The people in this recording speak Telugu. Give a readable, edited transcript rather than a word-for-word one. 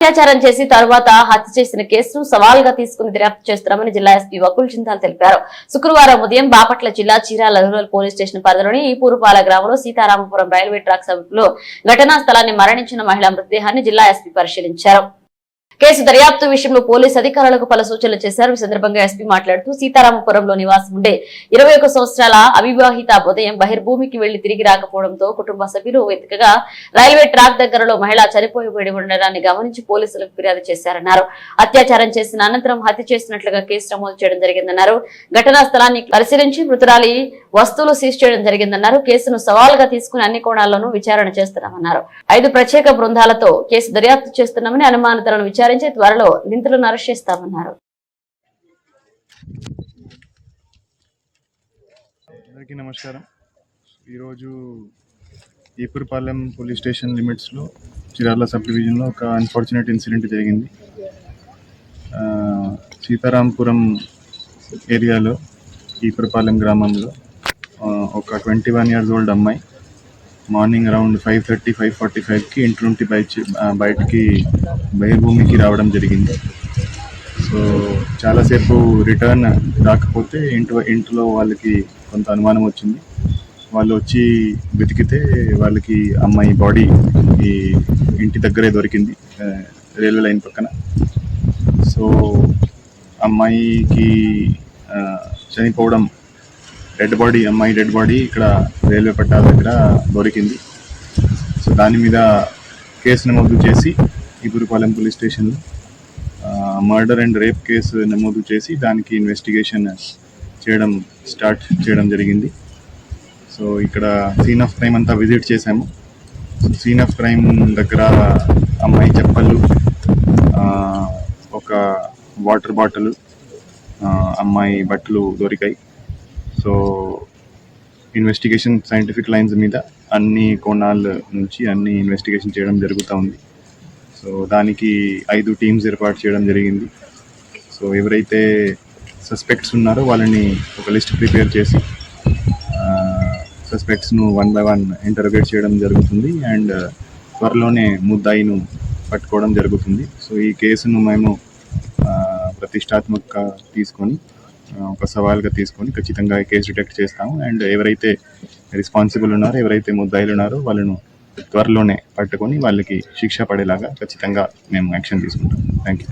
అత్యాచారం చేసి తరువాత హత్య చేసిన కేసును సవాల్గా తీసుకుని దర్యాప్తు చేస్తున్నామని జిల్లా ఎస్పీ వకుల్ చింతాల్ తెలిపారు. శుక్రవారం ఉదయం బాపట్ల జిల్లా చీరాల రూరల్ పోలీస్ స్టేషన్ పరిధిలోని ఈపూరుపాల గ్రామంలో సీతారామపురం రైల్వే ట్రాక్ సమీపంలో ఘటనా స్థలాన్ని మరణించిన మహిళా మృతదేహాన్ని జిల్లా ఎస్పీ పరిశీలించారు. కేసు దర్యాప్తు విషయంలో పోలీసు అధికారులకు పలు సూచనలు చేశారు. ఈ సందర్భంగా ఎస్పీ మాట్లాడుతూ సీతారామపురంలో నివాసం ఉండే 21 సంవత్సరాల అవివాహిత ఉదయం బహిర్భూమికి వెళ్లి తిరిగి రాకపోవడంతో కుటుంబ సభ్యులు వెతకగా రైల్వే ట్రాక్ దగ్గరలో మహిళ చనిపోయి ఉండడాన్ని గమనించి పోలీసులకు ఫిర్యాదు చేశారన్నారు. అత్యాచారం చేసిన అనంతరం హత్య చేసినట్లుగా కేసు నమోదు చేయడం జరిగిందన్నారు. ఘటనా స్థలాన్ని పరిశీలించి మృతురాలి వస్తువులు సీజ్ చేయడం జరిగిందన్నారు. కేసును సవాల్గా తీసుకుని అన్ని కోణాల్లోనూ విచారణ చేస్తున్నామన్నారు. 5 ప్రత్యేక బృందాలతో కేసు దర్యాప్తు చేస్తున్నామని అనుమానితులను విచారించి త్వరలో నిందితులను అరెస్ట్ చేస్తామన్నారు. అందరికీ నమస్కారం. ఈరోజు ఈపురపాలెం పోలీస్ స్టేషన్ లిమిట్స్లో చిరాల సబ్ డివిజన్లో ఒక అన్ఫార్చునేట్ ఇన్సిడెంట్ జరిగింది. సీతారాంపురం ఏరియాలో ఈపురపాలెం గ్రామంలో ఒక 21 years old అమ్మాయి మార్నింగ్ అరౌండ్ 5:30, 5:45కి ఇంటి నుండి బయటికి బహిర్భూమికి రావడం జరిగింది. సో చాలాసేపు రిటర్న్ రాకపోతే ఇంట్లో వాళ్ళకి కొంత అనుమానం వచ్చింది. వాళ్ళు వచ్చి వెతికితే వాళ్ళకి అమ్మాయి బాడీ ఈ ఇంటి దగ్గరే దొరికింది, రైల్వే లైన్ పక్కన. సో అమ్మాయికి చనిపోవడం అమ్మాయి డెడ్ బాడీ ఇక్కడ రైల్వే పట్టాల దగ్గర దొరికింది. సో దాని మీద కేసు నమోదు చేసి ఈపురపాలెం పోలీస్ స్టేషన్లో మర్డర్ అండ్ రేప్ కేసు నమోదు చేసి దానికి ఇన్వెస్టిగేషన్ స్టార్ట్ చేయడం జరిగింది. సో ఇక్కడ సీన్ ఆఫ్ క్రైమ్ అంతా విజిట్ చేశాము. సీన్ ఆఫ్ క్రైమ్ దగ్గర అమ్మాయి చెప్పలు, ఒక వాటర్ బాటిల్, అమ్మాయి బట్టలు దొరికాయి. సో ఇన్వెస్టిగేషన్ సైంటిఫిక్ లైన్స్ మీద అన్ని కోణాల నుంచి అన్ని ఇన్వెస్టిగేషన్ చేయడం జరుగుతూ ఉంది. సో దానికి 5 టీమ్స్ ఏర్పాటు చేయడం జరిగింది. సో ఎవరైతే సస్పెక్ట్స్ ఉన్నారో వాళ్ళని ఒక లిస్ట్ ప్రిపేర్ చేసి సస్పెక్ట్స్ను 1 by 1 ఇంటరోగేట్ చేయడం జరుగుతుంది. అండ్ త్వరలోనే ముద్దాయిను పట్టుకోవడం జరుగుతుంది. సో ఈ కేసును మేము ప్రతిష్టాత్మకంగా తీసుకొని ఒక సవాల్గా తీసుకొని ఖచ్చితంగా కేసు డిటెక్ట్ చేస్తాము. అండ్ ఎవరైతే రెస్పాన్సిబుల్ ఉన్నారో, ఎవరైతే ముద్దాయిలు ఉన్నారో వాళ్ళను త్వరలోనే పట్టుకొని వాళ్ళకి శిక్ష పడేలాగా ఖచ్చితంగా మేము యాక్షన్ తీసుకుంటాం. Thank you.